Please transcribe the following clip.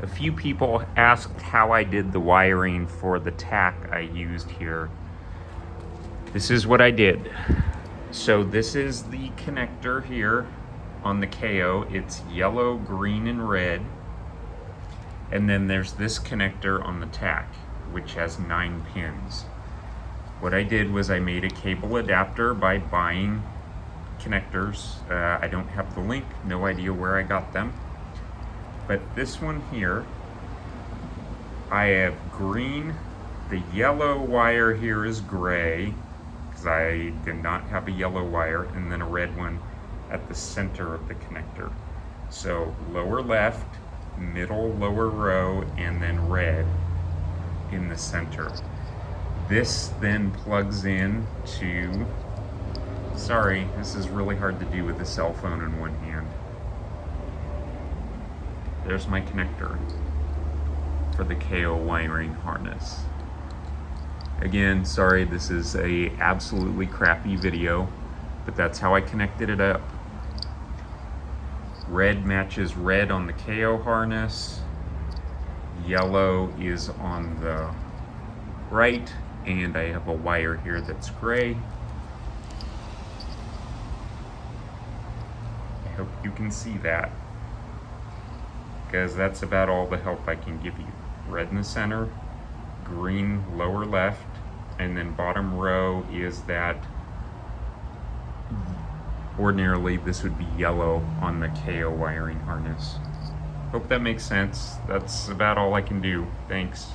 A few people asked how I did the wiring for the Tach I used here. This is what I did. So this is the connector here on the Kayo. It's yellow, green, and red. And then there's this connector on the Tach, which has 9 pins. What I did was I made a cable adapter by buying connectors. I don't have the link, no idea where I got them. But this one here, I have green. The yellow wire here is gray, because I did not have a yellow wire, and then a red one at the center of the connector. So lower left, middle lower row, and then red in the center. This then plugs in to, sorry, this is really hard to do with a cell phone in one hand. There's my connector for the Kayo wiring harness. Again, sorry, this is a absolutely crappy video, but that's how I connected it up. Red matches red on the Kayo harness. Yellow is on the right, and I have a wire here that's gray. I hope you can see that, because that's about all the help I can give you. Red in the center, green lower left, and then bottom row is that, ordinarily this would be yellow on the Kayo wiring harness. Hope that makes sense. That's about all I can do. Thanks.